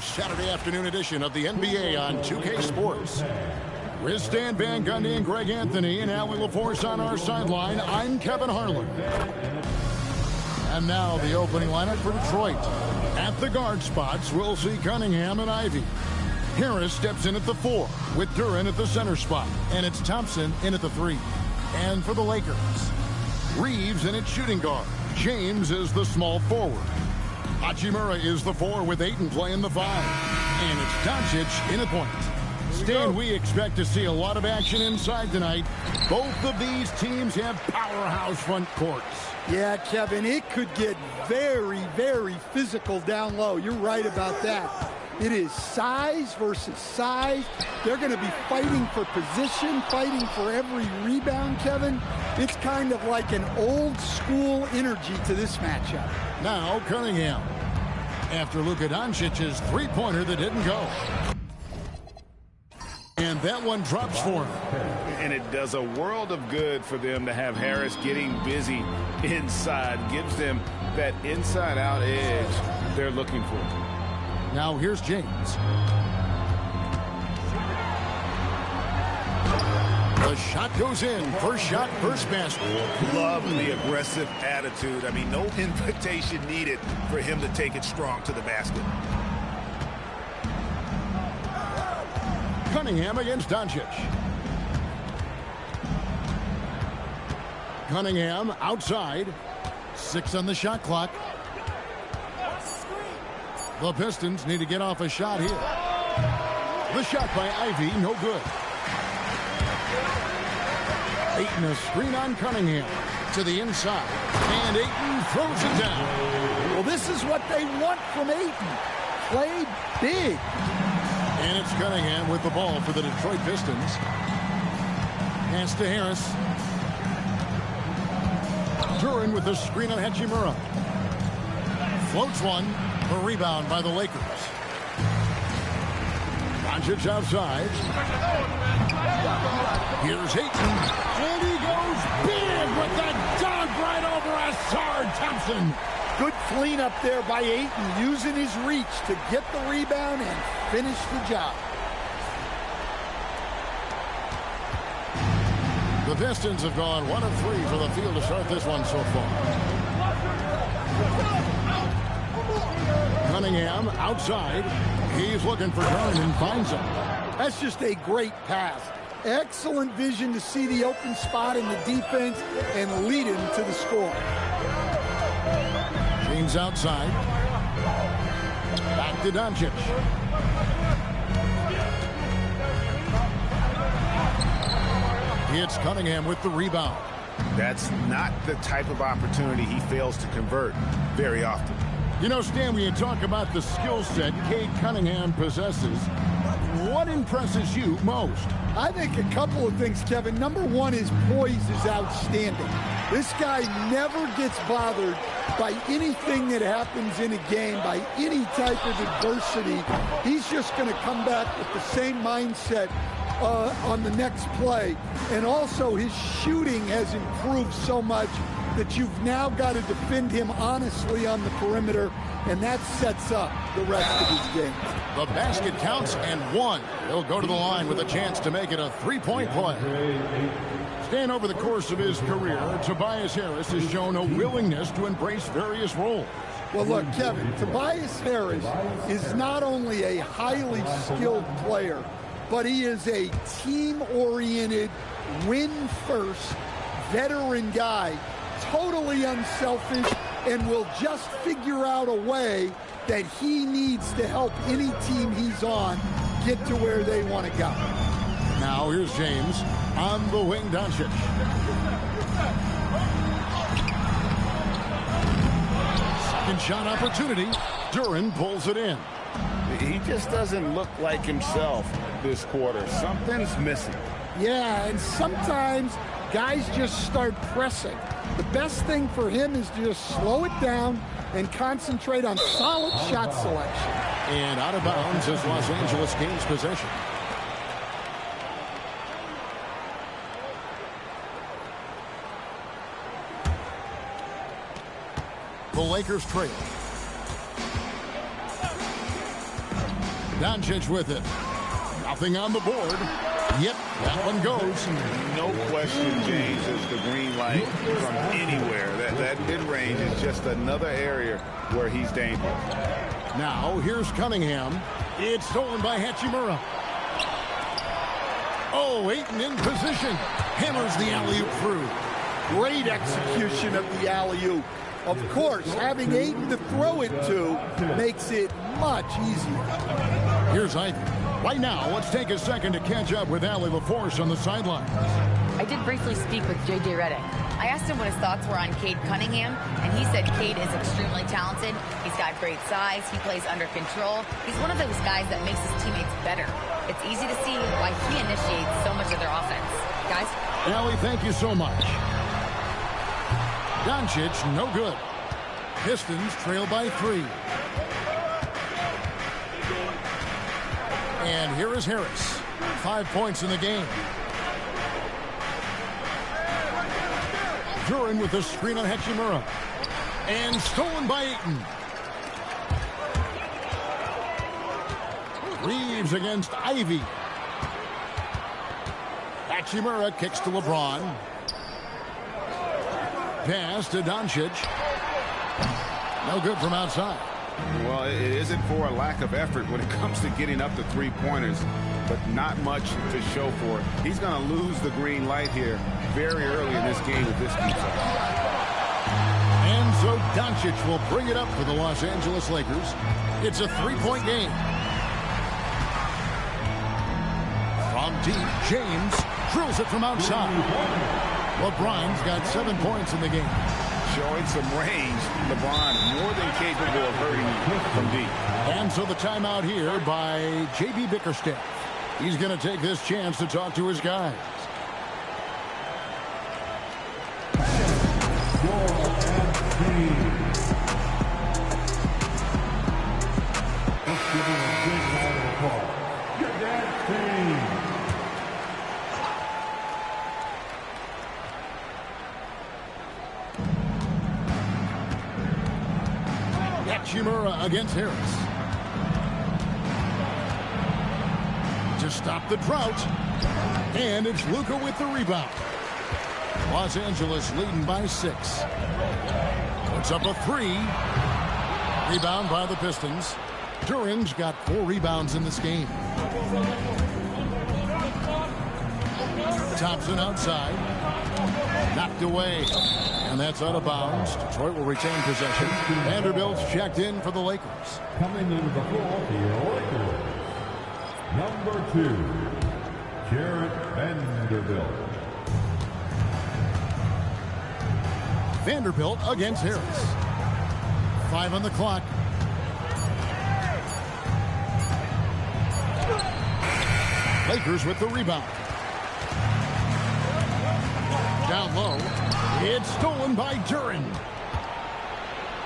Saturday afternoon edition of the NBA on 2K Sports. With Stan Van Gundy and Greg Anthony and Allie LaForce on our sideline, I'm Kevin Harlan. And now the opening lineup for Detroit. At the guard spots, we'll see Cunningham and Ivey. Harris steps in at the 4, with Duren at the center spot. And it's Thompson in at the 3. And for the Lakers, Reeves in at shooting guard. James is the small forward. Hachimura is the 4 with Ayton playing the 5. And it's Doncic in at point. Stan, we expect to see a lot of action inside tonight. Both of these teams have powerhouse front courts. Yeah, Kevin, it could get very, very physical down low. You're right about that. It is size versus size. They're going to be fighting for position, fighting for every rebound, Kevin. It's kind of like an old school energy to this matchup. Now Cunningham, after Luka Doncic's three-pointer that didn't go. And that one drops for him. And it does a world of good for them to have Harris getting busy inside. Gives them that inside-out edge they're looking for. Now here's James. The shot goes in. First shot, first basket. Love the aggressive attitude. I mean, no invitation needed for him to take it strong to the basket. Cunningham against Doncic. Cunningham outside. 6 on the shot clock. The Pistons need to get off a shot here. The shot by Ivey, no good. Ayton a screen on Cunningham to the inside. And Ayton throws it down. Well, this is what they want from Ayton. Play big. And it's Cunningham with the ball for the Detroit Pistons. Pass to Harris. Duren with the screen on Hachimura. Floats one. A rebound by the Lakers. Doncic outside. Here's Ayton. And he goes big with that dunk right over Asard Thompson. Good cleanup there by Ayton, using his reach to get the rebound and finish the job. The Pistons have gone 1 of 3 for the field to start this one so far. Cunningham outside. He's looking for Duren and finds him. That's just a great pass. Excellent vision to see the open spot in the defense and lead him to the score. James outside. Back to Doncic. It's Cunningham with the rebound. That's not the type of opportunity he fails to convert very often. You know, Stan, when you talk about the skill set Cade Cunningham possesses, what impresses you most? I think a couple of things, Kevin. Number one, his poise is outstanding. This guy never gets bothered by anything that happens in a game, by any type of adversity. He's just going to come back with the same mindset on the next play. And also, his shooting has improved so much that you've now got to defend him honestly on the perimeter, and that sets up the rest of his game. The basket counts and 1. He'll go to the line with a chance to make it a 3-point play. Stan, over the course of his career, Tobias Harris has shown a willingness to embrace various roles. Well, look, Kevin, Tobias Harris is not only a highly skilled player, but he is a team-oriented, win-first, veteran guy, totally unselfish, and will just figure out a way that he needs to help any team he's on get to where they want to go. Now here's James on the wing. Doncic. Second shot opportunity. Duren pulls it in. He just doesn't look like himself this quarter. Something's missing. Yeah, and sometimes guys just start pressing. The best thing for him is to just slow it down and concentrate on solid shot selection. And out of bounds as Los Angeles gains possession. The Lakers trail. Doncic with it. Nothing on the board. Yep, that one goes. No question, James, is the green light from anywhere. That mid-range is just another area where he's dangerous. Now, here's Cunningham. It's stolen by Hachimura. Oh, Ayton in position. Hammers the alley-oop through. Great execution of the alley-oop. Of course, having Ayton to throw it to makes it much easier. Here's Ivy. Right now, let's take a second to catch up with Allie LaForce on the sidelines. I did briefly speak with J.J. Redick. I asked him what his thoughts were on Cade Cunningham, and he said Cade is extremely talented. He's got great size. He plays under control. He's one of those guys that makes his teammates better. It's easy to see why he initiates so much of their offense. Guys? Allie, thank you so much. Doncic, no good. Pistons trail by 3. And here is Harris. 5 points in the game. Duran with the screen on Hachimura. And stolen by Ayton. Reeves against Ivy. Hachimura kicks to LeBron. Pass to Doncic. No good from outside. Well, it isn't for a lack of effort when it comes to getting up to three-pointers, but not much to show for it. He's going to lose the green light here very early in this game if this keeps up. And so Doncic will bring it up for the Los Angeles Lakers. It's a 3-point game. From deep, James drills it from outside. LeBron's got 7 points in the game. Showing some range. LeBron more than capable of hurting you from deep. And so the timeout here by J.B. Bickerstaff. He's going to take this chance to talk to his guys. Hachimura against Harris. To stop the drought. And it's Luka with the rebound. Los Angeles leading by 6. Puts up a 3. Rebound by the Pistons. Duran's got 4 rebounds in this game. Thompson outside. Knocked away. And that's out of bounds. Detroit will retain possession. Vanderbilt's checked in for the Lakers. Coming into the floor for your Lakers, number 2, Jarrett Vanderbilt. Vanderbilt against Harris. 5 on the clock. Lakers with the rebound. Down low. It's stolen by Duran.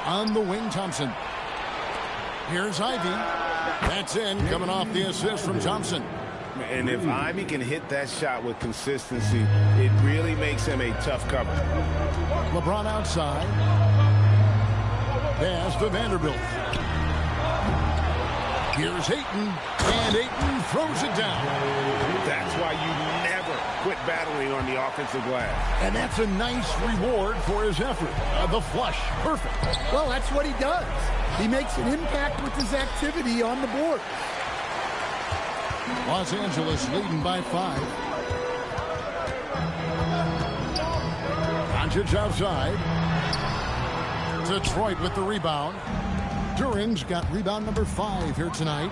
On the wing, Thompson. Here's Ivy. That's in, coming off the assist from Thompson. And if Ivy can hit that shot with consistency, it really makes him a tough cover. LeBron outside. Pass to Vanderbilt. Here's Ayton. And Ayton throws it down. That's why you never quit battling on the offensive glass. And that's a nice reward for his effort. The flush. Perfect. Well, that's what he does. He makes an impact with his activity on the board. Los Angeles leading by 5. Doncic outside. Detroit with the rebound. Duran's got rebound number 5 here tonight.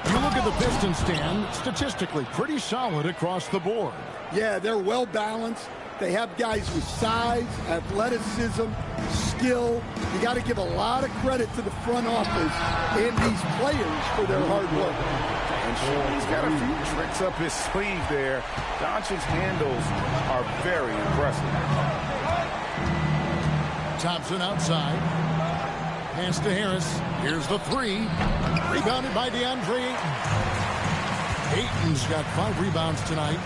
You look at the Pistons stand, statistically pretty solid across the board. Yeah, they're well balanced. They have guys with size, athleticism, skill. You got to give a lot of credit to the front office and these players for their hard work. And sure, he's got a few tricks up his sleeve there. Doncic's handles are very impressive. Thompson outside. Pass to Harris. Here's the 3. Rebounded by DeAndre Ayton. Ayton's got 5 rebounds tonight.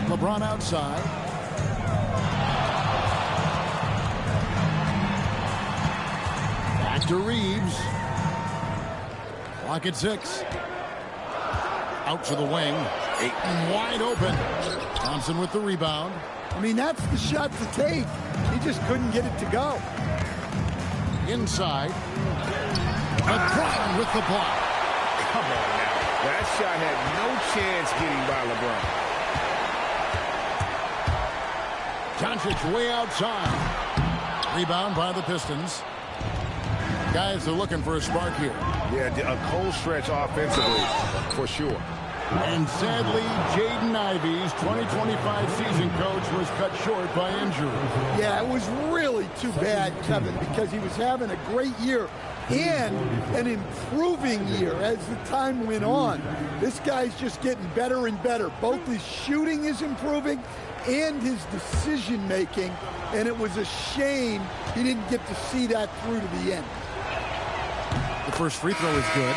LeBron outside. Back to Reeves. Clock at 6. Out to the wing. Ayton wide open. Thompson with the rebound. I mean, that's the shot to take. He just couldn't get it to go. Inside. LeBron with the block. Come on now. That shot had no chance getting by LeBron. Doncic way outside. Rebound by the Pistons. Guys are looking for a spark here. Yeah, a cold stretch offensively, for sure. And sadly, Jaden Ivey's 2025 season coach was cut short by injury. Yeah, it was really too bad, Kevin, because he was having a great year and an improving year as the time went on. This guy's just getting better and better. Both his shooting is improving and his decision-making, and it was a shame he didn't get to see that through to the end. The first free throw is good.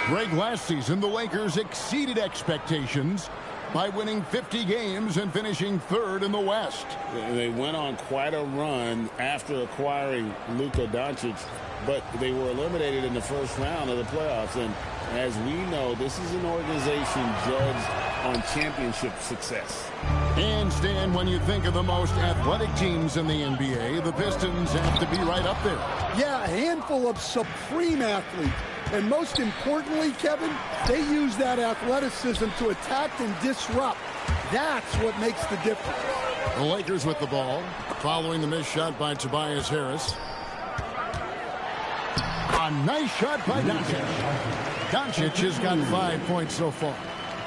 Greg, last season, the Lakers exceeded expectations by winning 50 games and finishing third in the West. They went on quite a run after acquiring Luka Doncic, but they were eliminated in the first round of the playoffs. And as we know, this is an organization judged on championship success. And Stan, when you think of the most athletic teams in the NBA, the Pistons have to be right up there. Yeah, a handful of supreme athletes. And most importantly, Kevin, they use that athleticism to attack and disrupt. That's what makes the difference. The Lakers with the ball, following the missed shot by Tobias Harris. A nice shot by Doncic. Doncic has got 5 points so far.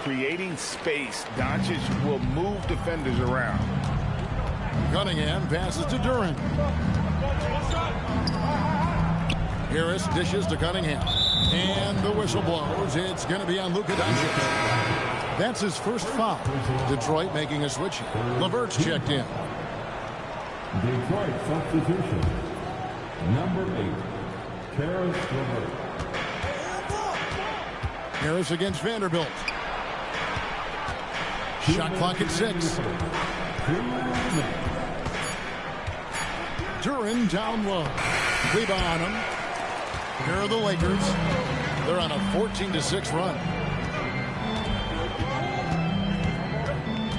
Creating space, Doncic will move defenders around. Cunningham passes to Duran. Harris dishes to Cunningham. And the whistle blows. It's going to be on Luka Doncic. That's his first foul. Detroit making a switch. LeVert's checked in. Detroit substitution. Number 8, Karis LeVert. Harris against Vanderbilt. Shot clock at 6. Duran down low. Rebound on him. Here are the Lakers. They're on a 14-6 run.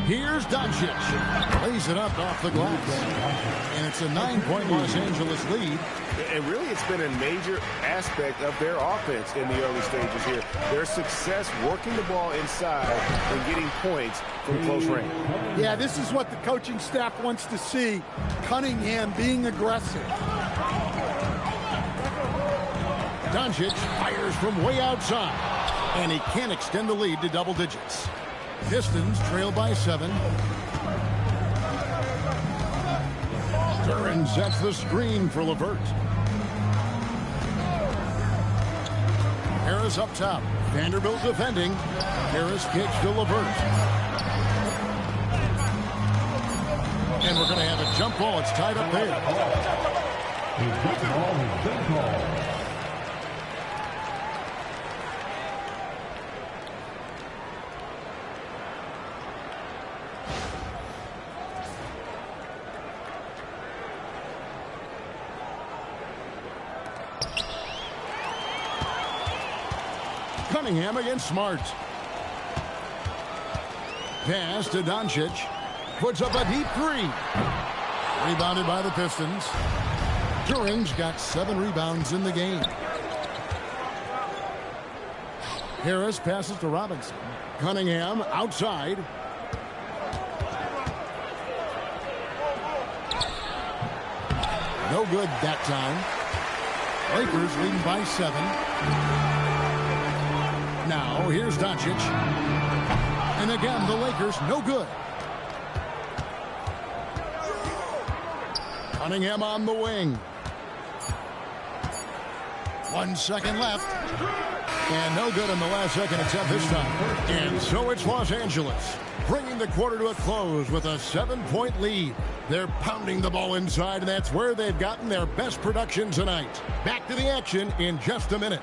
Here's Doncic. Lays it up off the glass. And it's a 9-point Los Angeles lead. And really, it's been a major aspect of their offense in the early stages here. Their success working the ball inside and getting points from close range. Yeah, this is what the coaching staff wants to see. Cunningham being aggressive. Doncic fires from way outside, and he can't extend the lead to double digits. Pistons trail by 7. Duran sets the screen for LeVert. Harris up top. Vanderbilt defending. Harris kicks to LeVert. And we're going to have a jump ball. It's tied up there. The jump ball has been called. Cunningham against Smart. Pass to Doncic. Puts up a deep 3. Rebounded by the Pistons. Duran's got 7 rebounds in the game. Harris passes to Robinson. Cunningham outside. No good that time. Lakers leading by 7. Now, here's Doncic. And again, the Lakers, no good. Cunningham on the wing. 1 second left. And no good in the last second attempt this time. And so it's Los Angeles, bringing the quarter to a close with a 7-point lead. They're pounding the ball inside, and that's where they've gotten their best production tonight. Back to the action in just a minute.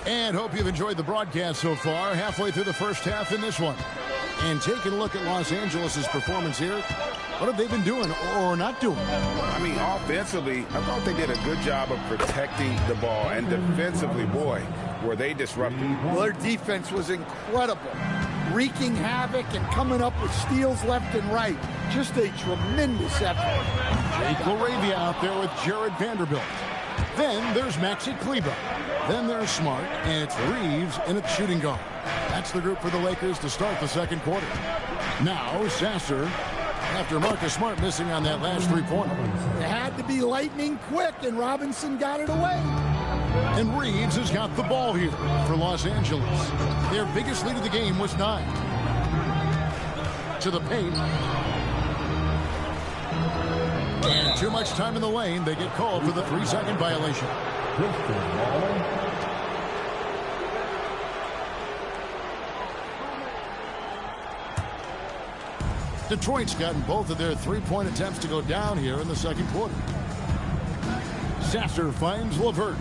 And hope you've enjoyed the broadcast so far. Halfway through the first half in this one. And taking a look at Los Angeles' performance here, what have they been doing or not doing? I mean, offensively, I thought they did a good job of protecting the ball. And defensively, boy, were they disruptive. Well, their defense was incredible. Wreaking havoc and coming up with steals left and right. Just a tremendous effort. Jake LaRavia out there with Jared Vanderbilt. Then there's Maxi Kleber. Then there's Smart, and it's Reeves in at shooting guard. That's the group for the Lakers to start the second quarter. Now, Sasser, after Marcus Smart missing on that last three-pointer. It had to be lightning quick, and Robinson got it away. And Reeves has got the ball here for Los Angeles. Their biggest lead of the game was 9. To the paint. And too much time in the lane. They get called for the 3-second violation. Detroit's gotten both of their three-point attempts to go down here in the second quarter. Sasser finds LeVert.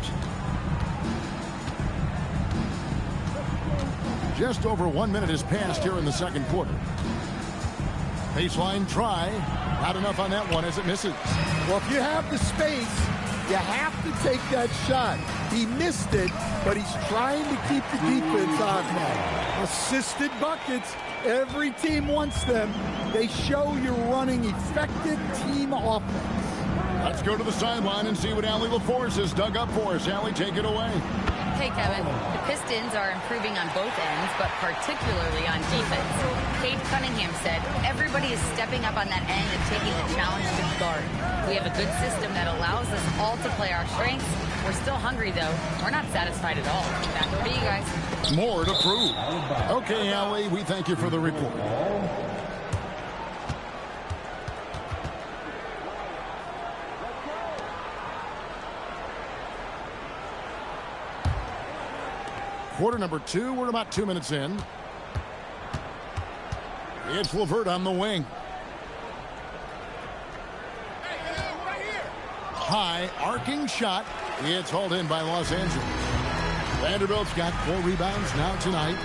Just over 1 minute has passed here in the second quarter. Baseline try. Not enough on that one as it misses. Well, if you have the space, you have to take that shot. He missed it, but he's trying to keep the defense on him. Assisted buckets. Every team wants them. They show you're running effective team offense. Let's go to the sideline and see what Allie LaForce has dug up for us. Allie, take it away. Hey, Kevin. The Pistons are improving on both ends, but particularly on defense. Cade Cunningham said, everybody is stepping up on that end and taking the challenge to guard. We have a good system that allows us all to play our strengths. We're still hungry, though. We're not satisfied at all. Back over to you guys. More to prove. Okay, Allie, we thank you for the report. Quarter number 2, we're about 2 minutes in. It's LeVert on the wing. High, arcing shot. It's hauled in by Los Angeles. Vanderbilt's got 4 rebounds now tonight.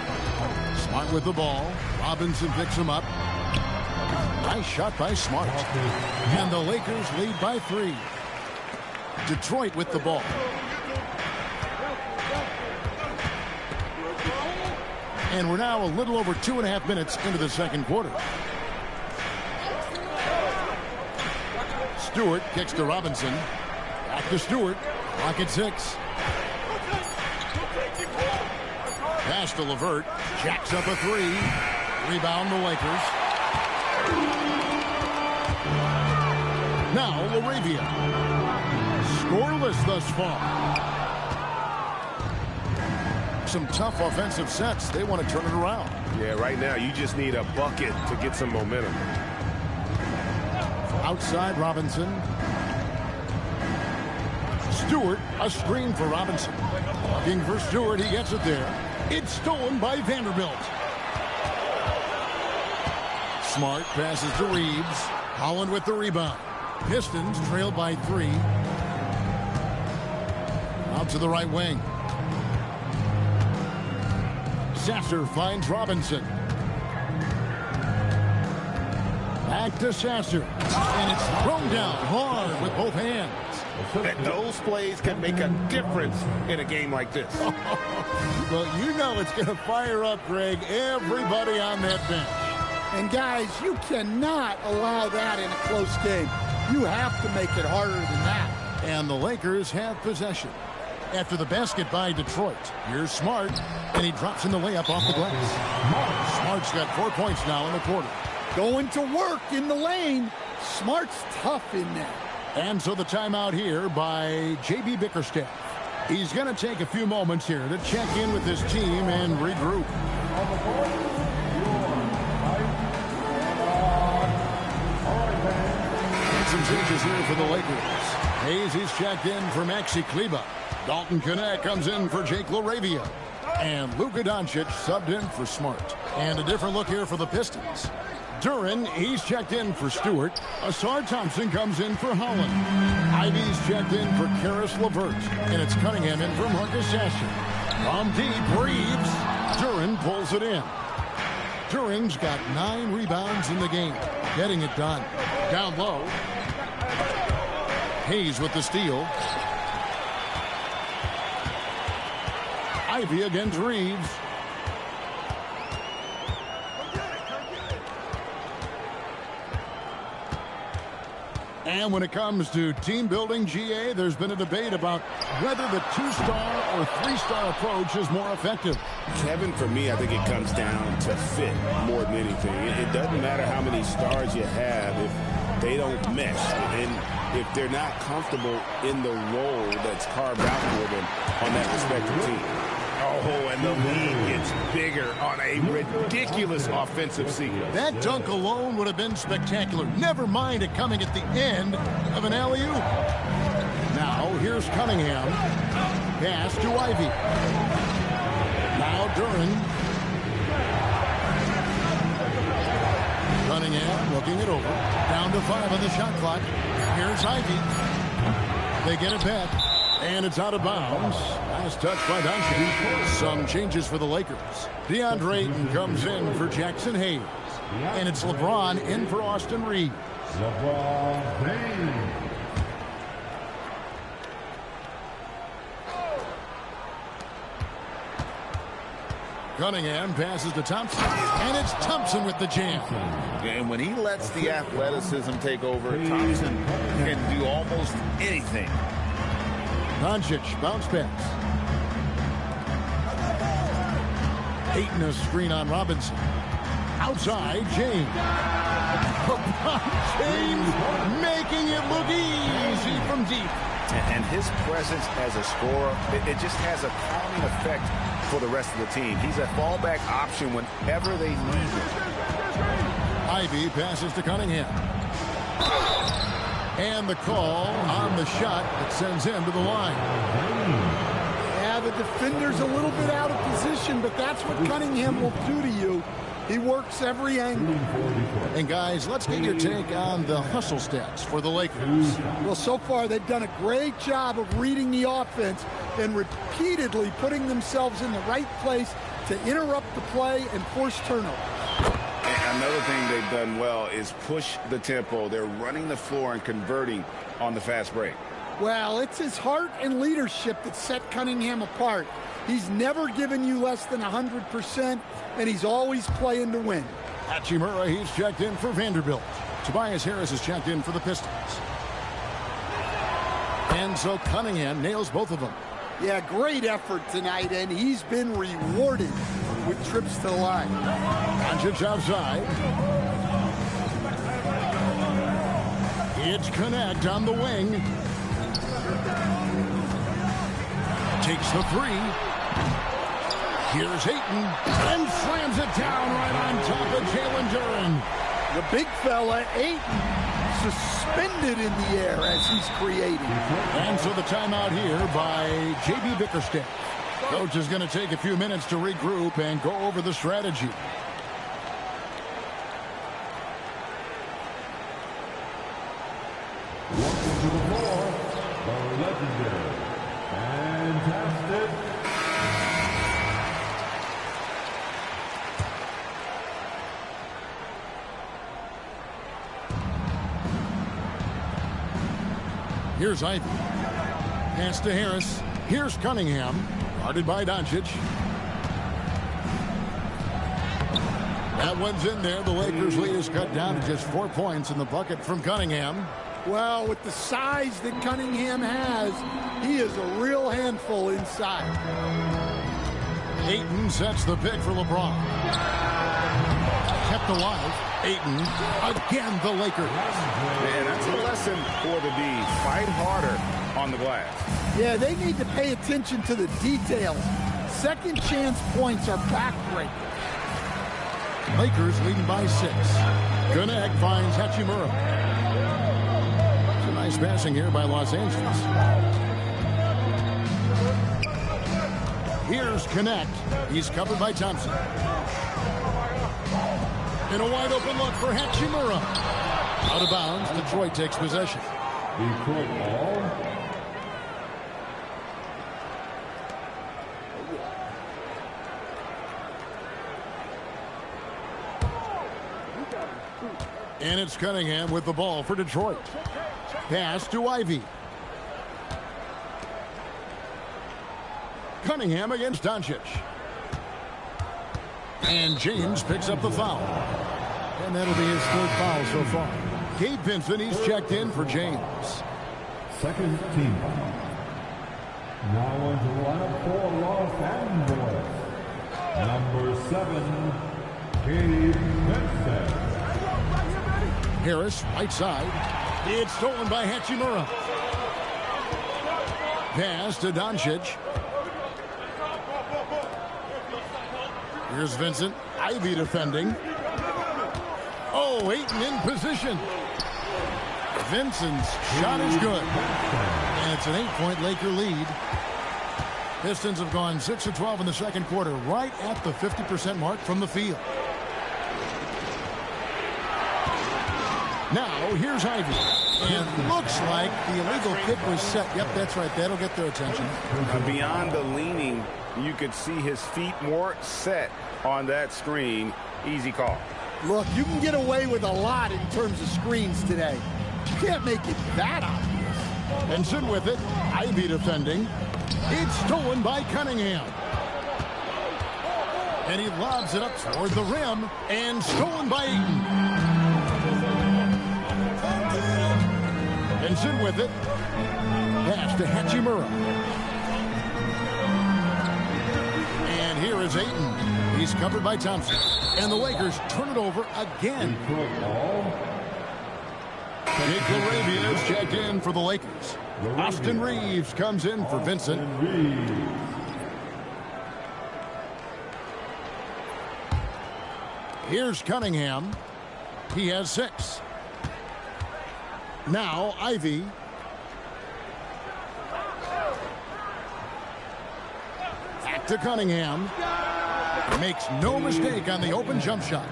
Smart with the ball. Robinson picks him up. Nice shot by Smart. And the Lakers lead by 3. Detroit with the ball. And we're now a little over 2.5 minutes into the second quarter. Stewart kicks to Robinson. Back to Stewart. Clock at 6. Pass to LeVert. Jacks up a 3. Rebound the Lakers. Now LaRavia. Scoreless thus far. Some tough offensive sets. They want to turn it around. Yeah, right now you just need a bucket to get some momentum. Outside Robinson. Stewart, a screen for Robinson. Looking for Stewart, he gets it there. It's stolen by Vanderbilt. Smart passes to Reeves. Holland with the rebound. Pistons trailed by 3. Out to the right wing. Sasser finds Robinson. Back to Sasser. And it's thrown down hard with both hands. That those plays can make a difference in a game like this. Well, you know it's going to fire up, Greg, everybody on that bench. And guys, you cannot allow that in a close game. You have to make it harder than that. And the Lakers have possession. After the basket by Detroit, here's Smart, and he drops in the layup off the glass. Smart's got 4 points now in the quarter. Going to work in the lane. Smart's tough in there. And so the timeout here by J.B. Bickerstaff. He's going to take a few moments here to check in with his team and regroup. And some changes here for the Lakers. Hayes, he's checked in for Maxi Kleber. Dalton Knecht comes in for Jake LaRavia. And Luka Doncic subbed in for Smart. And a different look here for the Pistons. Duran, he's checked in for Stewart. Asar Thompson comes in for Holland. Ivy's checked in for Karis LeVert. And it's Cunningham in for Marcus Sasser. From deep, Reeves. Duren pulls it in. Duren's got 9 rebounds in the game. Getting it done. Down low. Hayes with the steal. Ivy against Reeves. And when it comes to team building, GA, there's been a debate about whether the 2-star or 3-star approach is more effective. Kevin, for me, I think it comes down to fit more than anything. It doesn't matter how many stars you have if they don't mesh. And if they're not comfortable in the role that's carved out for them on that respective team. Oh, and the lead gets bigger on a ridiculous offensive sequence. That dunk alone would have been spectacular. Never mind it coming at the end of an alley-oop. Now, here's Cunningham. Pass to Ivy. Now, Duren. Cunningham looking it over. Down to 5 on the shot clock. Here's Ivy. They get it back. And it's out of bounds. Last touch by Doncic. Some changes for the Lakers. DeAndre Ayton comes in for Jackson Hayes. And it's LeBron in for Austin Reeves. LeBron James. Cunningham passes to Thompson. And it's Thompson with the jam. And when he lets the athleticism take over, Thompson can do almost anything. Doncic, bounce pass. Ayton a screen on Robinson. Outside, James. James making it look easy from deep. And his presence as a scorer, it just has a calming effect for the rest of the team. He's a fallback option whenever they need him. Ivy passes to Cunningham. And the call on the shot that sends him to the line. Yeah, the defender's a little bit out of position, but that's what Cunningham will do to you. He works every angle. And guys, let's get your take on the hustle stats for the Lakers. Well, so far they've done a great job of reading the offense and repeatedly putting themselves in the right place to interrupt the play and force turnover. Another thing they've done well is push the tempo. They're running the floor and converting on the fast break. Well, it's his heart and leadership that set Cunningham apart. He's never given you less than 100%, and he's always playing to win. Hachimura, he's checked in for Vanderbilt. Tobias Harris is checked in for the Pistons. And so Cunningham nails both of them. Yeah, great effort tonight, and he's been rewarded with trips to the line. Doncic outside. It's Connect on the wing. Takes the 3. Here's Ayton and slams it down right on top of Jalen Duren. The big fella, Ayton, suspended in the air as he's creating. And so the timeout here by J.B. Bickerstaff. Coach is going to take a few minutes to regroup and go over the strategy. Welcome to the floor, the legendary, fantastic Here's Ivy. Pass to Harris. Here's Cunningham. Guarded by Doncic. That one's in there. The Lakers' lead is cut down to just 4 points in the bucket from Cunningham. Well, with the size that Cunningham has, he is a real handful inside. Ayton sets the pick for LeBron. Kept alive. Ayton again, the Lakers. And that's a lesson for the D. Fight harder on the glass. Yeah, they need to pay attention to the details. Second chance points are backbreakers. Lakers leading by 6. Connect finds Hachimura. It's a nice passing here by Los Angeles. Here's Connect. He's covered by Thompson. In a wide open look for Hachimura. Out of bounds. Detroit takes possession. Detroit ball. And it's Cunningham with the ball for Detroit. Pass to Ivy. Cunningham against Doncic. And James picks up the foul. And that'll be his third foul so far. Gabe Vincent, he's checked in for James. Second team foul. Now into the lineup for Los Angeles. Number 7, Gabe Vincent. Harris, right side. It's stolen by Hachimura. Pass to Doncic. Here's Vincent. Ivy defending. Oh, Ayton in position. Vincent's shot is good. And it's an 8-point Laker lead. Pistons have gone 6 of 12 in the second quarter, right at the 50% mark from the field. Now, here's Ivy. And looks like the illegal kick was set. Yep, that's right. That'll get their attention. Beyond the leaning, you could see his feet more set on that screen. Easy call. Look, you can get away with a lot in terms of screens today. You can't make it that obvious. Benson with it. Ivy defending. It's stolen by Cunningham. And he lobs it up toward the rim. And stolen by Ayton. Benson with it. Pass to Hachimura. And here is Ayton. He's covered by Thompson. And the Lakers turn it over again. Jake LaRavia is checked in for the Lakers. Austin Reeves comes in for Vincent. Here's Cunningham. He has 6. Now Ivy. Back to Cunningham. Makes no mistake on the open jump shot.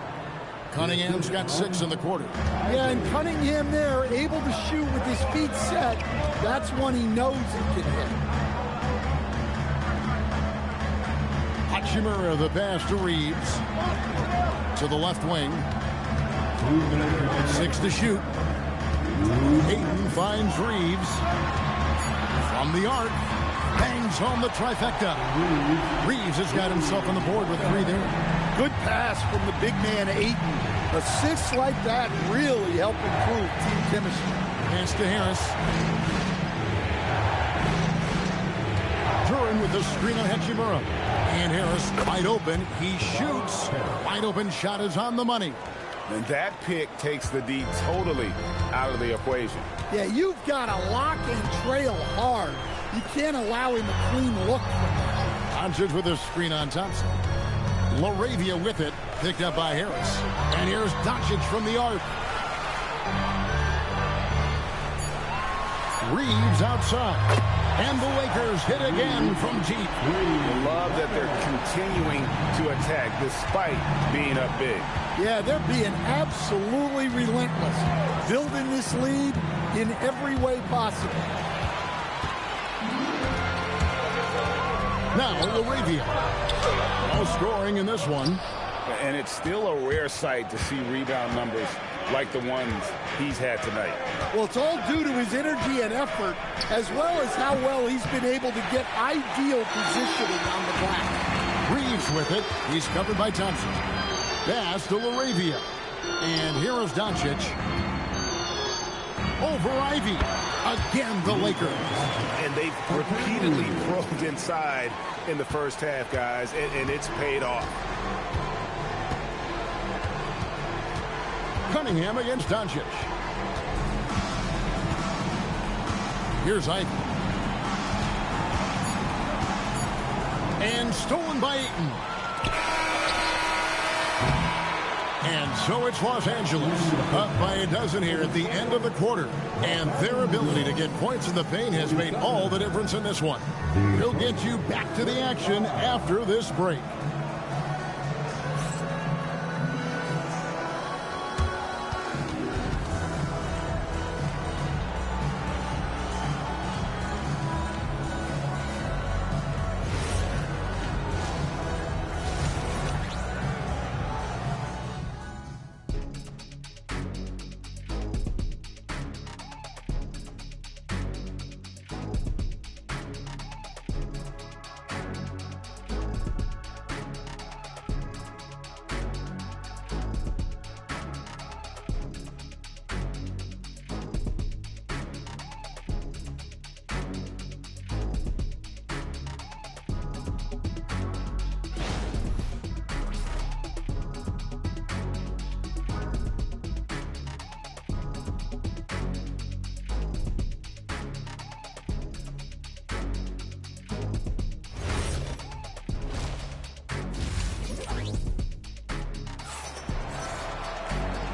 Cunningham's got 6 in the quarter. Yeah, and Cunningham there, able to shoot with his feet set. That's one he knows he can hit. Hachimura, the pass to Reeves. To the left wing. 6 to shoot. Ayton finds Reeves. From the arc. Bangs home the trifecta. Reeves has got himself on the board with 3 there. Good pass from the big man, Ayton. Assists like that really help improve team chemistry. Pass to Harris. Duran with the screen on Hachimura. And Harris wide open. He shoots. Wide open shot is on the money. And that pick takes the D totally out of the equation. Yeah, you've got to lock and trail hard. You can't allow him a clean look from that. Doncic with a screen on Thompson. LaRavia with it, picked up by Harris. And here's Doncic from the arc. Reeves outside. And the Lakers hit again from deep. I love that they're continuing to attack despite being up big. Yeah, they're being absolutely relentless. Building this lead in every way possible. Now, LaRavia. No scoring in this one. And it's still a rare sight to see rebound numbers like the ones he's had tonight. Well, it's all due to his energy and effort, as well as how well he's been able to get ideal positioning on the glass. Reeves with it. He's covered by Thompson. Pass to LaRavia. And here is Doncic. Over Ivy. Again, the Lakers. And they've repeatedly probed inside in the first half, guys, and it's paid off. Cunningham against Doncic. Here's Ivy. And stolen by Ayton. And so it's Los Angeles, up by a dozen here at the end of the quarter. And their ability to get points in the paint has made all the difference in this one. We'll get you back to the action after this break.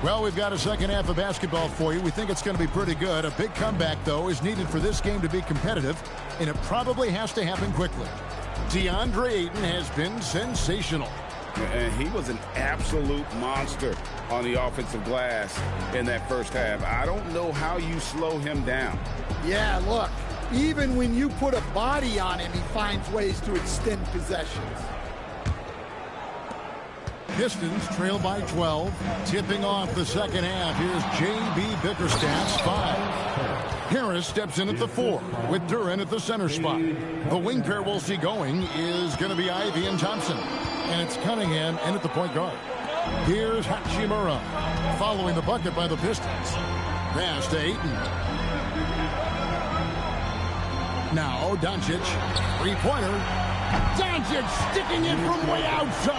Well, we've got a second half of basketball for you. We think it's going to be pretty good. A big comeback, though, is needed for this game to be competitive, and it probably has to happen quickly. DeAndre Ayton has been sensational. And he was an absolute monster on the offensive glass in that first half. I don't know how you slow him down. Yeah, look, even when you put a body on him, he finds ways to extend possessions. Pistons trail by 12. Tipping off the second half. Here's J.B. Bickerstaff's 5. Harris steps in at the 4 with Duren at the center spot. The wing pair we'll see going is going to be Ivy and Thompson. And it's Cunningham in at the point guard. Here's Hachimura following the bucket by the Pistons. Pass to Ayton. Now Doncic. Three-pointer. Doncic sticking it from way outside.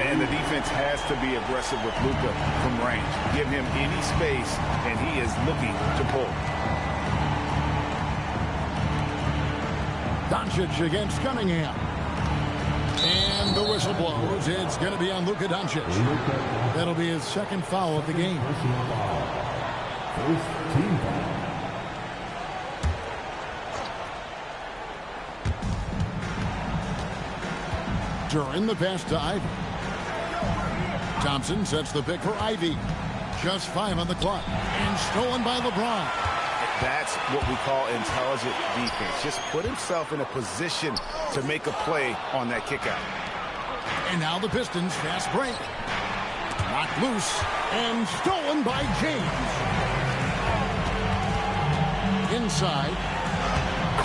And the defense has to be aggressive with Luka from range. Give him any space, and he is looking to pull. Doncic against Cunningham. And the whistle blows. It's going to be on Luka Doncic. That'll be his second foul of the game. First team foul. Duren the pass to Ivy. Thompson sets the pick for Ivy. Just 5 on the clock. And stolen by LeBron. That's what we call intelligent defense. Just put himself in a position to make a play on that kickout. And now the Pistons fast break. Knocked loose and stolen by James. Inside.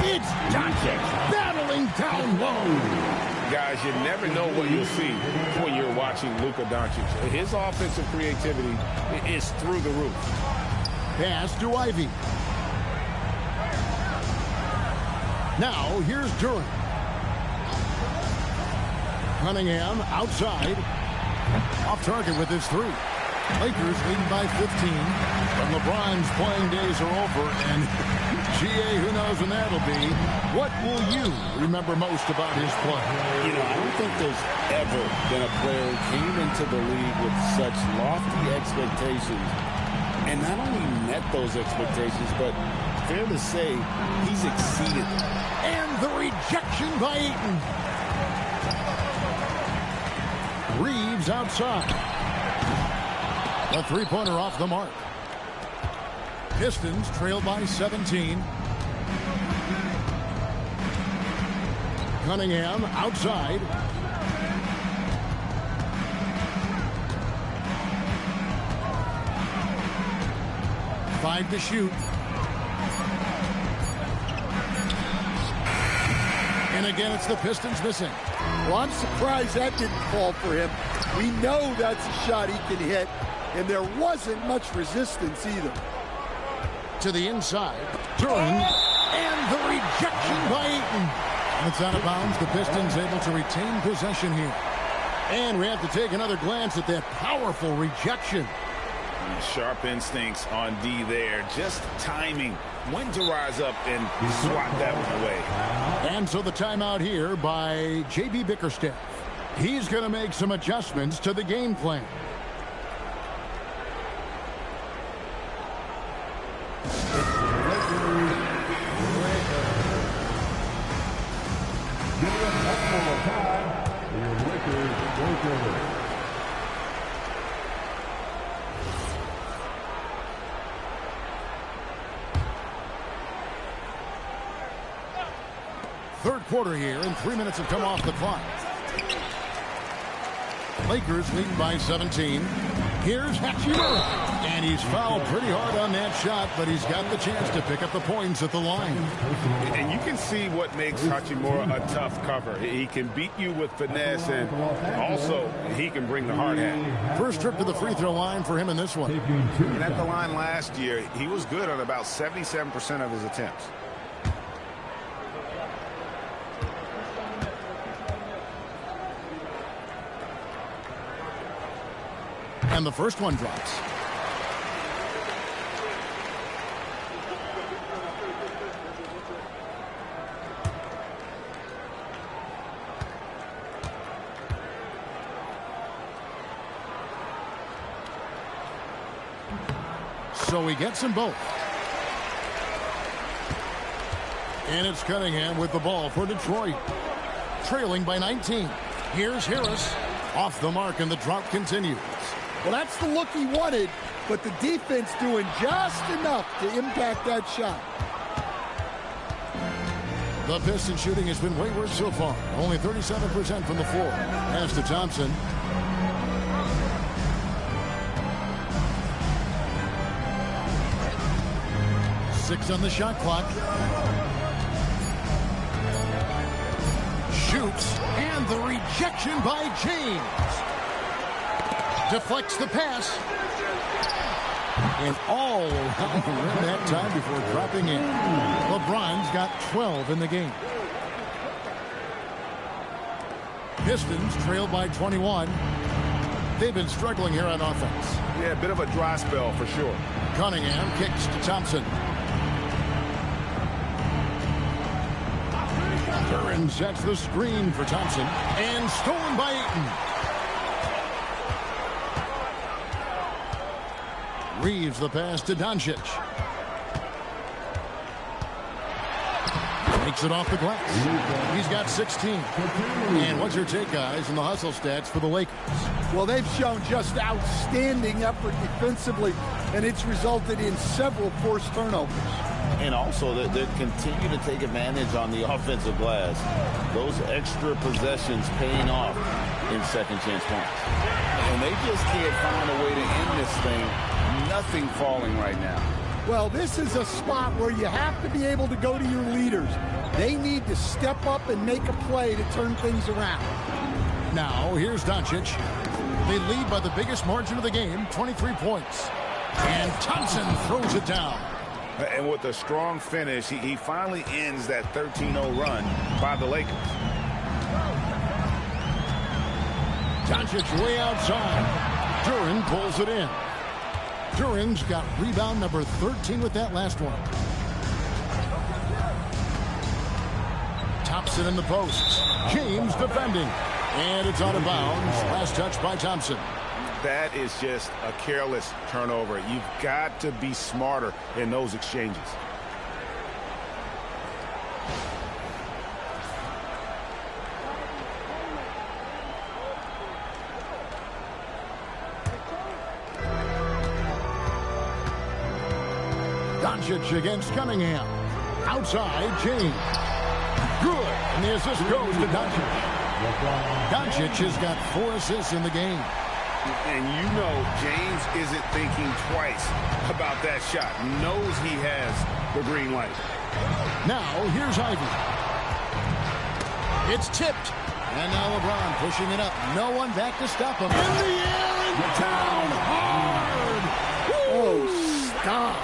It's Doncic battling down low. Guys, you never know what you'll see when you're watching Luka Doncic. His offensive creativity is through the roof. Pass to Ivy. Now, here's Duren. Cunningham outside. Off target with his 3. Lakers leading by 15. But LeBron's playing days are over, and GA, who knows when that'll be. What will you remember most about his play? You know, I don't think there's ever been a player who came into the league with such lofty expectations and not only met those expectations, but fair to say, he's exceeded them. And the rejection by Ayton. Reeves outside. A three-pointer off the mark. Pistons trail by 17. Cunningham outside. Five to shoot. And again, it's the Pistons missing. Well, I'm surprised that didn't fall for him. We know that's a shot he can hit, and there wasn't much resistance either. To the inside. Duren. And the rejection by Ayton. It's out of bounds. The Pistons able to retain possession here. And we have to take another glance at that powerful rejection. Sharp instincts on D there. Just timing when to rise up and swat that one away. And so the timeout here by J.B. Bickerstaff. He's going to make some adjustments to the game plan. Third quarter here, and 3 minutes have come off the clock. Lakers lead by 17. Here's Hachimura. And he's fouled pretty hard on that shot, but he's got the chance to pick up the points at the line. And you can see what makes Hachimura a tough cover. He can beat you with finesse, and also he can bring the hard hat. First trip to the free throw line for him in this one. And at the line last year, he was good on about 77% of his attempts. And the first one drops. So he gets them both. And it's Cunningham with the ball for Detroit. Trailing by 19. Here's Harris. Off the mark, and the drought continues. Well, that's the look he wanted, but the defense doing just enough to impact that shot. The Pistons shooting has been wayward so far. Only 37% from the floor. Pass to Thompson. Six on the shot clock. Shoots, and the rejection by James. Deflects the pass. And all around the rim that time before dropping in. LeBron's got 12 in the game. Pistons trailed by 21. They've been struggling here on offense. Yeah, a bit of a dry spell for sure. Cunningham kicks to Thompson. Curran sets the screen for Thompson. And stolen by Ayton. Reeves the pass to Doncic. Makes it off the glass. He's got 16. And what's your take, guys, on the hustle stats for the Lakers? Well, they've shown just outstanding effort defensively, and it's resulted in several forced turnovers. And also, they continue to take advantage on the offensive glass. Those extra possessions paying off in second chance points. And they just can't find a way to end this thing. Nothing falling right now. Well, this is a spot where you have to be able to go to your leaders. They need to step up and make a play to turn things around. Now, here's Doncic. They lead by the biggest margin of the game, 23 points. And Thompson throws it down. And with a strong finish, he finally ends that 13-0 run by the Lakers. Doncic way outside. Duran pulls it in. Duran's got rebound number 13 with that last one. Thompson in the post. James defending. And it's out of bounds. Last touch by Thompson. That is just a careless turnover. You've got to be smarter in those exchanges. Doncic against Cunningham. Outside, James. Good. And the assist goes to Doncic. Doncic has got 4 assists in the game. And you know James isn't thinking twice about that shot. Knows he has the green light. Now, here's Ivy. It's tipped. And now LeBron pushing it up. No one back to stop him. In the air and down hard. Oh, stop.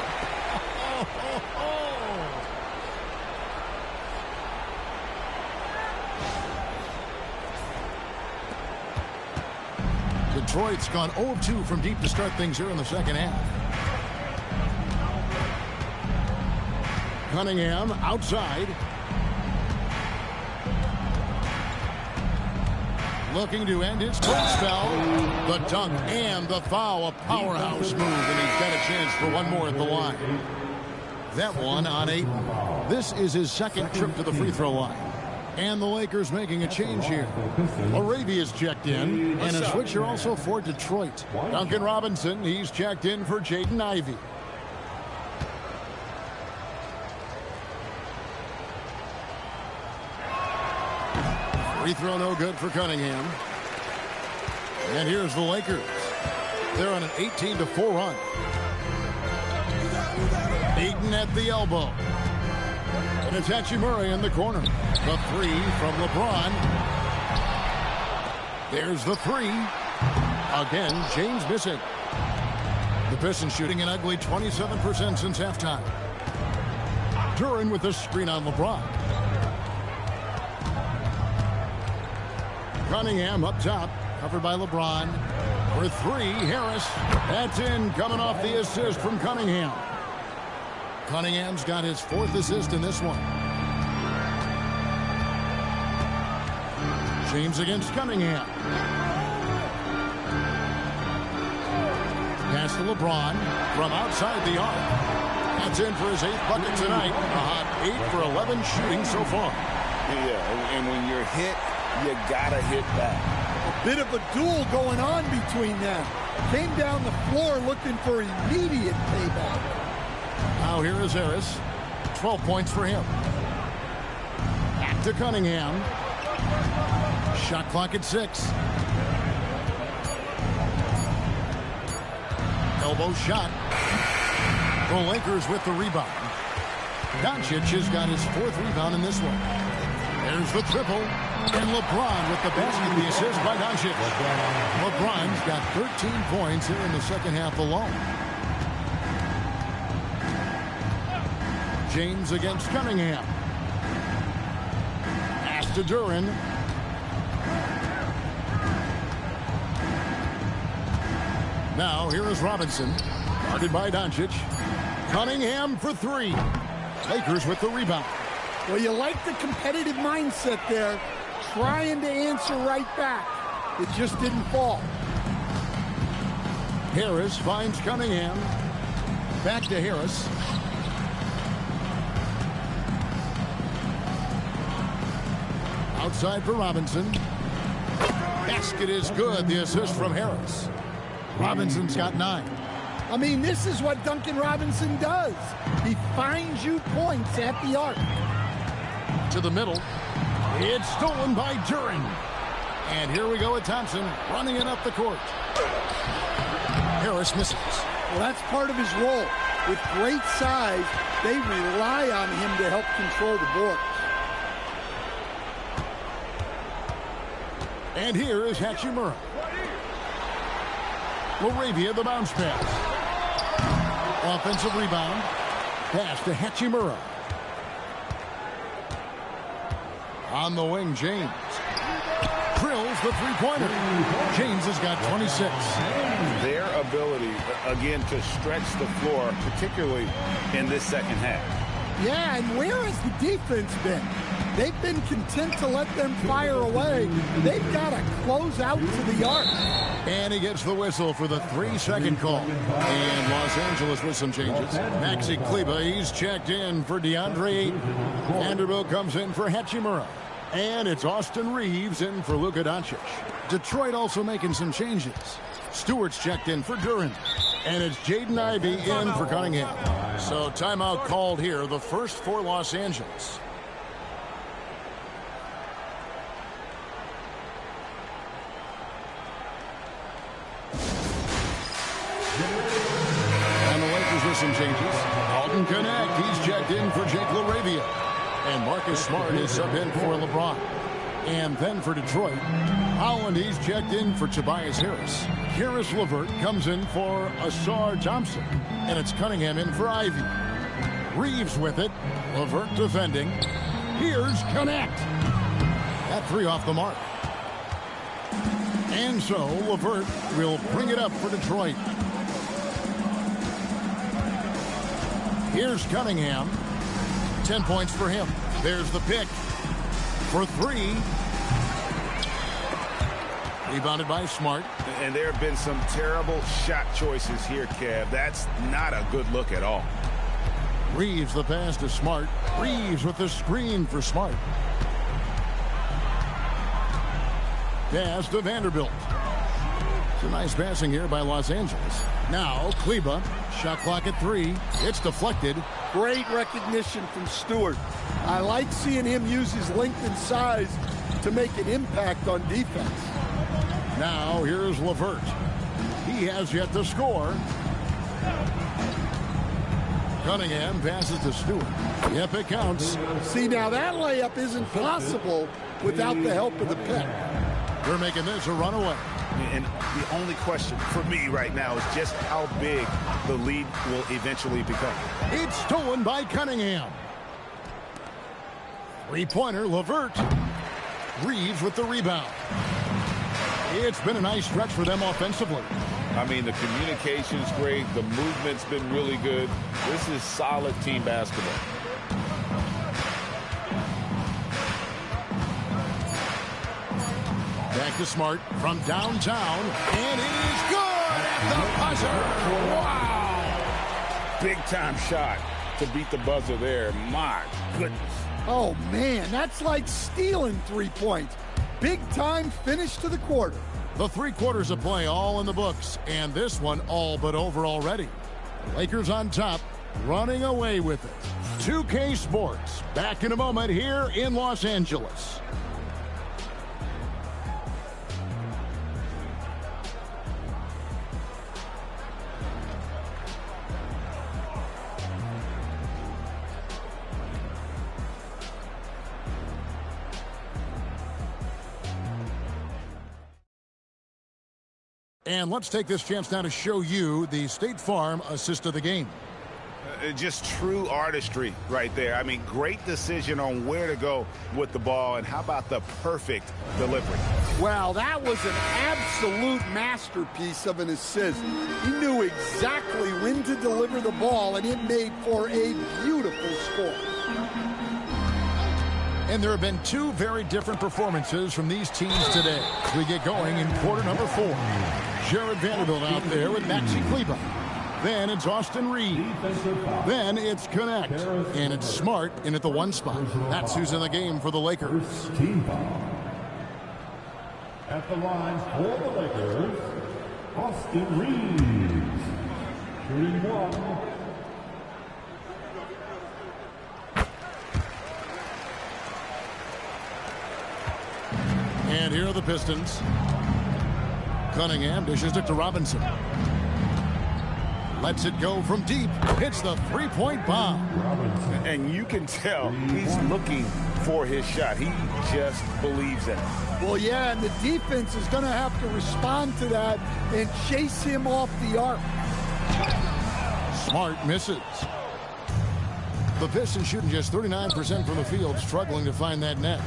Detroit's gone 0-2 from deep to start things here in the second half. Cunningham outside. Looking to end his cold spell. The dunk and the foul. A powerhouse move, and he's got a chance for one more at the line. That one on Ayton. This is his second trip to the free throw line. And the Lakers making a change here. Arabia's checked in, and a switcher also for Detroit. Duncan Robinson, he's checked in for Jaden Ivey. Free throw no good for Cunningham. And here's the Lakers. They're on an 18-4 run. Ayton at the elbow. And it's Hachimura in the corner. The three from LeBron. There's the three. Again, James missing. The Pistons shooting an ugly 27% since halftime. Duran with the screen on LeBron. Cunningham up top, covered by LeBron. For three, Harris. That's in, coming off the assist from Cunningham. Cunningham's got his 4th assist in this one. James against Cunningham. Pass to LeBron from outside the arc. That's in for his 8th bucket tonight. A hot 8 for 11 shooting so far. Yeah, and when you're hit, you gotta hit back. A bit of a duel going on between them. Came down the floor looking for immediate payback. Now here is Harris. 12 points for him. Back to Cunningham. Shot clock at 6. Elbow shot. The Lakers with the rebound. Doncic has got his 4th rebound in this one. There's the triple. And LeBron with the basket, the assist by Doncic. LeBron's got 13 points here in the second half alone. James against Cunningham. Pass to Duran. Now here is Robinson. Guarded by Doncic. Cunningham for 3. Lakers with the rebound. Well, you like the competitive mindset there. Trying to answer right back. It just didn't fall. Harris finds Cunningham. Back to Harris. Outside for Robinson. Basket is good. The assist from Harris. Robinson's got 9. I mean, this is what Duncan Robinson does. He finds you points at the arc. To the middle. It's stolen by Duran. And here we go with Thompson running it up the court. Harris misses. Well, that's part of his role. With great size, they rely on him to help control the boards. And here is Hachimura. Laravia the bounce pass. Offensive rebound. Pass to Hachimura. On the wing, James. Drills the three-pointer. James has got 26. Their ability, again, to stretch the floor, particularly in this second half. Yeah, and where has the defense been? They've been content to let them fire away. They've got to close out to the arc. And he gets the whistle for the 3-second call. And Los Angeles with some changes. Maxi Kleber, he's checked in for DeAndre Ayton. Vanderbilt comes in for Hachimura. And it's Austin Reeves in for Luka Doncic. Detroit also making some changes. Stewart's checked in for Duran. And it's Jaden Ivey in for Cunningham. So timeout called here, the first for Los Angeles. And the Lakers with some changes. Alton Connect, he's checked in for Jake Laravia. And Marcus Smart is sub in for LeBron. And then for Detroit, Holland, he's checked in for Tobias Harris. Karis LeVert comes in for Asar Thompson. And it's Cunningham in for Ivy. Reeves with it. LeVert defending. Here's Connect. That 3 off the mark. And so LeVert will bring it up for Detroit. Here's Cunningham. 10 points for him. There's the pick for 3. Rebounded by Smart. And there have been some terrible shot choices here, Kev. That's not a good look at all. Reeves the pass to Smart. Reeves with the screen for Smart. Pass to Vanderbilt. It's a nice passing here by Los Angeles. Now Kleber. Shot clock at 3. It's deflected. Great recognition from Stewart. I like seeing him use his length and size to make an impact on defense. Now here's LeVert. He has yet to score. Cunningham passes to Stewart. Yep, it counts. See, now that layup isn't possible without the help of the pick. They're making this a runaway. And the only question for me right now is just how big the lead will eventually become. It's stolen by Cunningham. 3-pointer, LeVert. Reeves with the rebound. It's been a nice stretch for them offensively. I mean, the communication's great. The movement's been really good. This is solid team basketball. Back to Smart from downtown. And it is good! at the buzzer. Wow! Big-time shot to beat the buzzer there. My goodness. Oh, man, that's like stealing 3 points. Big-time finish to the quarter. The 3 quarters of play all in the books, and this one all but over already. Lakers on top, running away with it. 2K Sports, back in a moment here in Los Angeles. And let's take this chance now to show you the State Farm assist of the game. Just true artistry right there. I mean, great decision on where to go with the ball, and how about the perfect delivery? Wow, that was an absolute masterpiece of an assist. He knew exactly when to deliver the ball, and it made for a beautiful score. And there have been 2 very different performances from these teams today as we get going in quarter number 4. Jared Vanderbilt out there with Maxi Kleber. Then it's Austin Reed. Then it's Connect. And it's Smart in at the 1 spot. That's who's in the game for the Lakers. Team foul. At the line for the Lakers, Austin Reeves. Shooting 1. And here are the Pistons. Cunningham dishes it to Robinson. Lets it go from deep. Hits the 3-point bomb. And you can tell he's looking for his shot. He just believes in it. Well, yeah, and the defense is going to have to respond to that and chase him off the arc. Smart misses. The Pistons shooting just 39% from the field, struggling to find that net.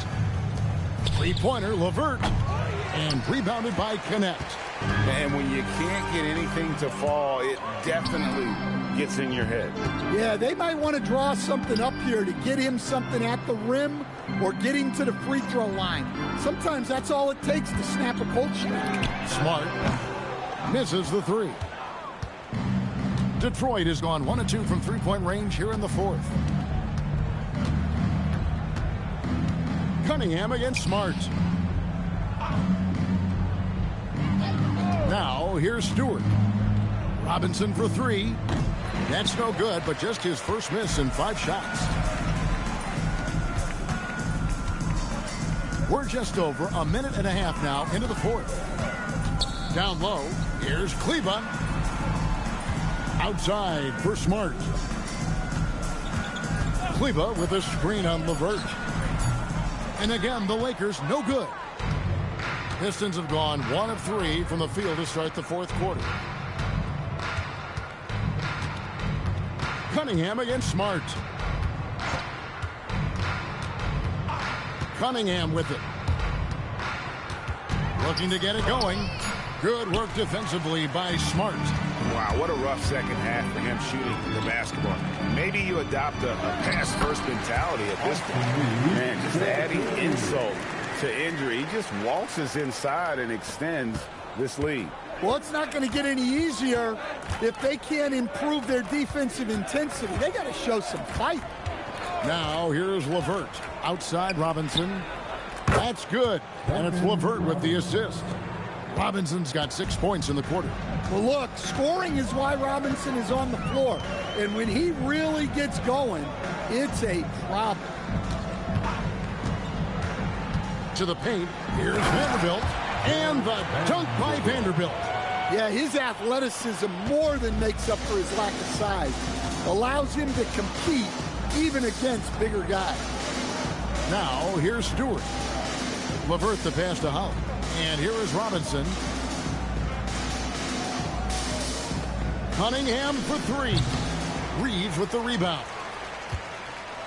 3-pointer, LeVert. And rebounded by Connect. And when you can't get anything to fall, it definitely gets in your head. Yeah, they might want to draw something up here to get him something at the rim or get him to the free throw line. Sometimes that's all it takes to snap a cold streak. Smart misses the 3. Detroit has gone 1 of 2 from 3-point range here in the 4th. Cunningham against Smart. Now, here's Stewart. Robinson for 3. That's no good, but just his first miss in 5 shots. We're just over a minute and a half now into the 4th. Down low, here's Kleber. Outside for Smart. Kleber with a screen on LeVert. And again, the Lakers no good. Pistons have gone 1 of 3 from the field to start the 4th quarter. Cunningham against Smart. Cunningham with it. Looking to get it going. Good work defensively by Smart. Wow, what a rough second half for him shooting the basketball. Maybe you adopt a pass-first mentality at this point. Man, just adding insult to injury. He just waltzes inside and extends this lead. Well, it's not going to get any easier if they can't improve their defensive intensity. They got to show some fight. Now, here's LeVert. Outside Robinson. That's good. And it's LeVert with the assist. Robinson's got 6 points in the quarter. Well, look, scoring is why Robinson is on the floor. And when he really gets going, it's a problem. To the paint, here's Vanderbilt. And the dunk by Vanderbilt. Yeah, his athleticism more than makes up for his lack of size. Allows him to compete even against bigger guys. Now, here's Stewart. LeVert the pass to Howe. And here is Robinson. Cunningham for 3. Reeves with the rebound.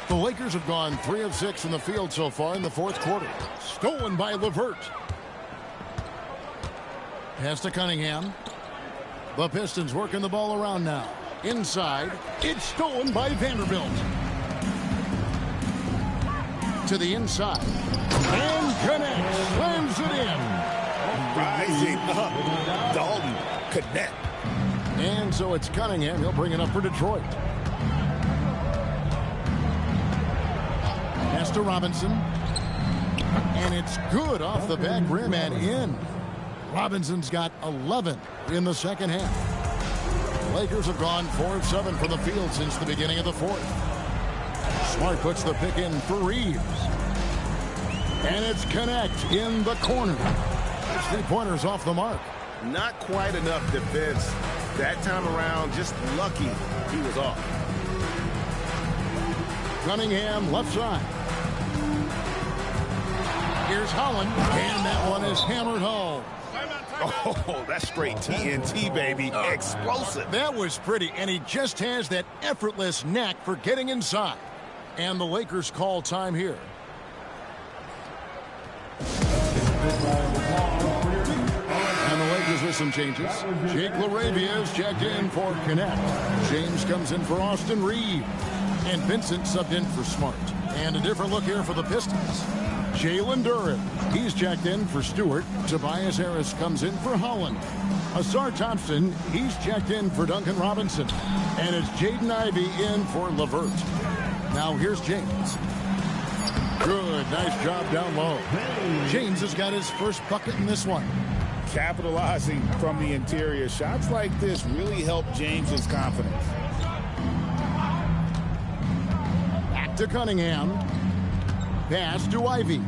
The Lakers have gone 3 of 6 in the field so far in the 4th quarter. Stolen by LeVert. Pass to Cunningham. The Pistons working the ball around now. Inside. It's stolen by Vanderbilt. To the inside. And Connect slams it in. Rising up, Dalton Connect And so it's Cunningham. He'll bring it up for Detroit. Pass to Robinson. And it's good off the back rim and in. Robinson's got 11 in the second half. Lakers have gone 4 of 7 from the field since the beginning of the fourth. Smart puts the pick in for Reeves. And it's Connect in the corner. 3-pointers off the mark. Not quite enough defense that time around. Just lucky he was off. Cunningham left side. Here's Holland, and that one is hammered home. Oh, that's straight TNT, baby. Explosive. That was pretty, and he just has that effortless knack for getting inside. And the Lakers call time here. And the Lakers with some changes. Jake LaRavia is checked in for Connect. James comes in for Austin Reeves. And Vincent subbed in for Smart. And a different look here for the Pistons. Jalen Duren, he's checked in for Stewart. Tobias Harris comes in for Holland. Asar Thompson, he's checked in for Duncan Robinson. And it's Jaden Ivey in for LeVert. Now here's James. Good, nice job down low. James has got his first bucket in this one. Capitalizing from the interior. Shots like this really help James's confidence. Back to Cunningham. Pass to Ivey.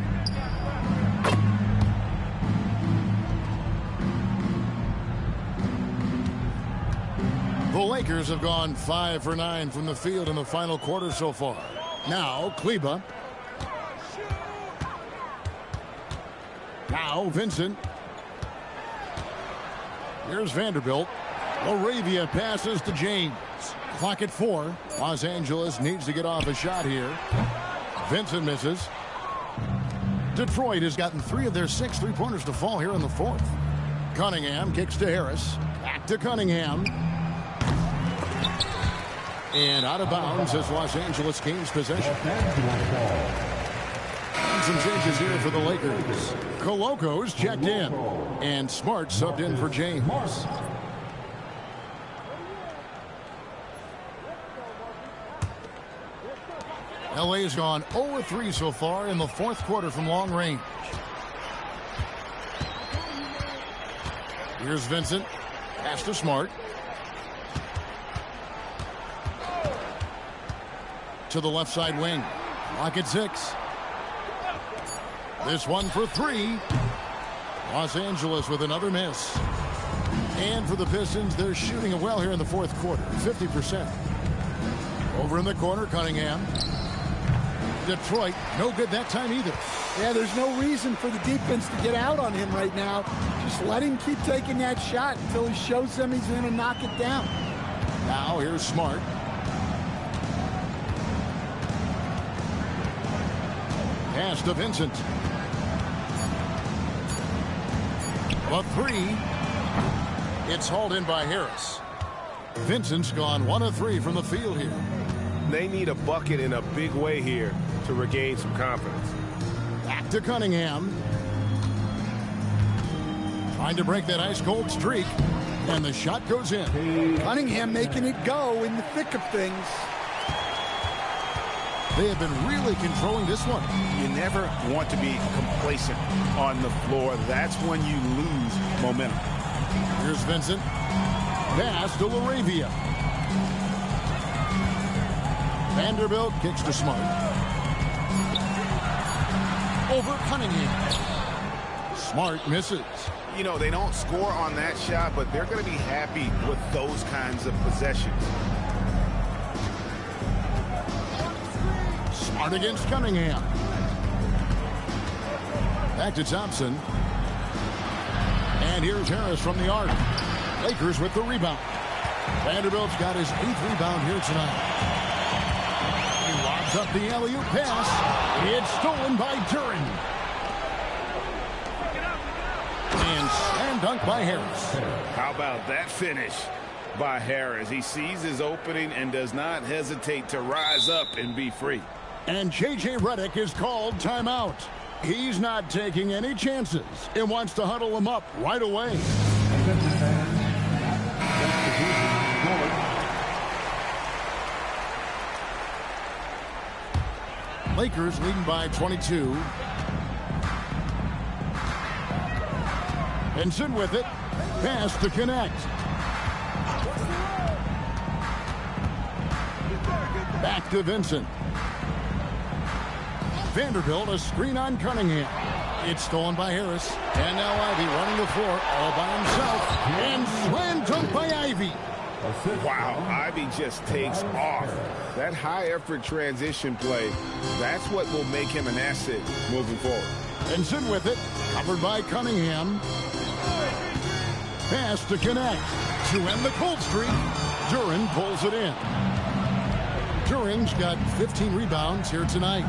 The Lakers have gone 5 for 9 from the field in the final quarter so far. Now, Kleba. Now, Vincent. Here's Vanderbilt. LaRavia passes to James. Clock at 4. Los Angeles needs to get off a shot here. Vincent misses. Detroit has gotten 3 of their 6 3-pointers to fall here in the fourth. Cunningham kicks to Harris. Back to Cunningham. And out of bounds as Los Angeles gains possession. And some changes here for the Lakers. Coloco's checked in. And Smart subbed in for James. LA's gone 0-3 so far in the fourth quarter from long range. Here's Vincent. Pass to Smart. To the left side wing. Clock at 6. This one for 3. Los Angeles with another miss. And for the Pistons, they're shooting it well here in the fourth quarter. 50%. Over in the corner, Cunningham. Detroit, no good that time either. Yeah, there's no reason for the defense to get out on him right now. Just let him keep taking that shot until he shows them he's going to knock it down. Now here's Smart. Pass to Vincent. A 3. It's hauled in by Harris. Vincent's gone 1 of 3 from the field here. They need a bucket in a big way here to regain some confidence. Back to Cunningham. Trying to break that ice-cold streak. And the shot goes in. Cunningham making it go in the thick of things. They have been really controlling this one. You never want to be complacent on the floor. That's when you lose momentum. Here's Vincent. Pass to LaRavia. Vanderbilt kicks to Smart. Over Cunningham. Smart misses. You know, they don't score on that shot, but they're going to be happy with those kinds of possessions. Smart against Cunningham. Back to Thompson. And here's Harris from the arc. Lakers with the rebound. Vanderbilt's got his 8th rebound here tonight. He lobs up the alley-oop pass. It's stolen by Duren. And slam dunk by Harris. How about that finish by Harris? He sees his opening and does not hesitate to rise up and be free. And J.J. Redick is called timeout. He's not taking any chances and wants to huddle him up right away. Lakers leading by 22. Vincent with it. Pass to connect. Back to Vincent. Vanderbilt, a screen on Cunningham. It's stolen by Harris. And now Ivy running the floor all by himself. And slam dunk by Ivy. Wow, Ivy just takes off. That high-effort transition play, that's what will make him an asset moving forward. Vincent with it. Covered by Cunningham. Pass to connect. To end the cold streak, Duren pulls it in. Duren's got 15 rebounds here tonight.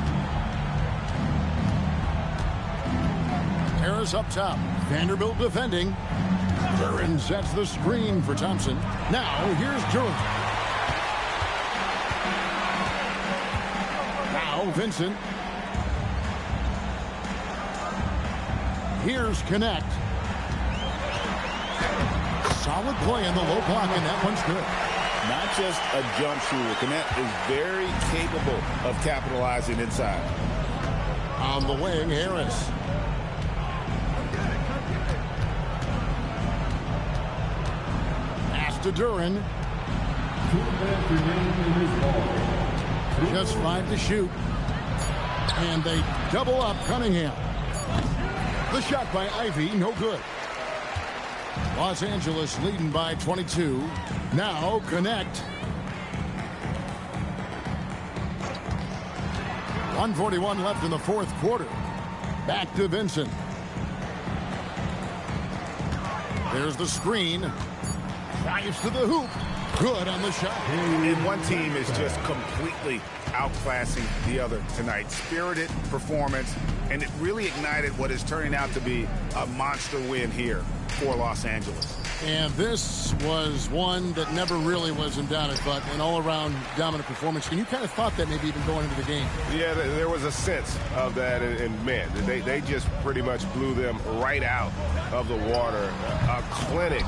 Harris up top. Vanderbilt defending. Duren sets the screen for Thompson. Now here's Duren. Now Vincent. Here's Connect. Solid play in the low block, and that one's good. Not just a jump shooter. Connect is very capable of capitalizing inside. On the wing, Harris. Pass to Duren. Just 5 to shoot. And they double up Cunningham. The shot by Ivy, no good. Los Angeles leading by 22. Now Connect. 1:41 left in the fourth quarter. Back to Vincent. There's the screen. Drives to the hoop. Good on the shot. And one team is just completely outclassing the other tonight. Spirited performance, and it really ignited what is turning out to be a monster win here for Los Angeles. And this was one that never really was in doubt, but an all-around dominant performance. And you kind of thought that maybe even going into the game. Yeah, there was a sense of that, and man, they just pretty much blew them right out of the water. A clinic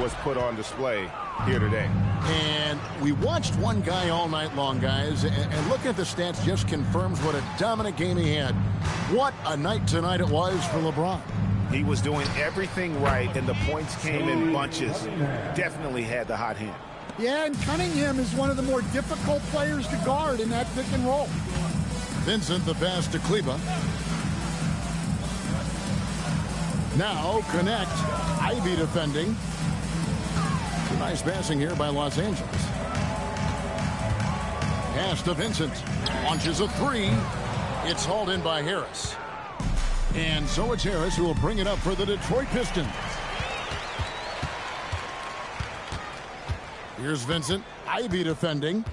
was put on display here today. And we watched one guy all night long, guys, and looking at the stats just confirms what a dominant game he had. What a night tonight it was for LeBron. He was doing everything right, and the points came in bunches. Definitely had the hot hand. Yeah, and Cunningham is one of the more difficult players to guard in that pick and roll. Vincent, the pass to Kleba. Now Connect. Ivy defending. Nice passing here by Los Angeles. Pass to Vincent. Launches a three. It's hauled in by Harris. And so it's Harris who will bring it up for the Detroit Pistons. Here's Vincent. Ivy defending.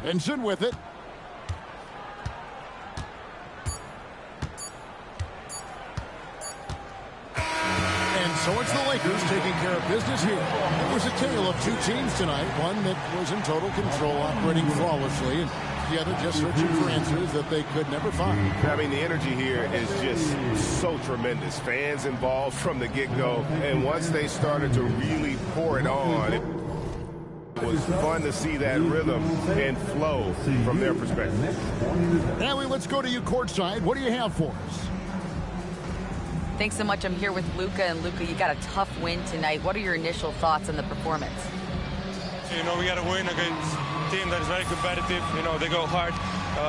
Vincent with it. So it's the Lakers taking care of business here. It was a tale of two teams tonight. One that was in total control, operating flawlessly, and the other just searching for answers that they could never find. I mean, the energy here is just so tremendous. Fans involved from the get-go, and once they started to really pour it on, it was fun to see that rhythm and flow from their perspective. Now let's go to you courtside. What do you have for us? Thanks so much. I'm here with Luka. And Luka, you got a tough win tonight. What are your initial thoughts on the performance? You know, we got to win against a team that is very competitive. You know, they go hard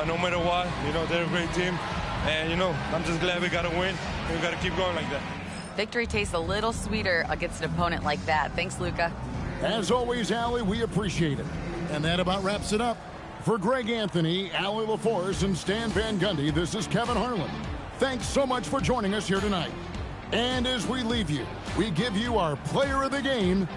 no matter what. You know, they're a great team. And, you know, I'm just glad we got to win. We got to keep going like that. Victory tastes a little sweeter against an opponent like that. Thanks, Luka. As always, Allie, we appreciate it. And that about wraps it up. For Greg Anthony, Allie LaForce, and Stan Van Gundy, this is Kevin Harlan. Thanks so much for joining us here tonight. And as we leave you, we give you our player of the game,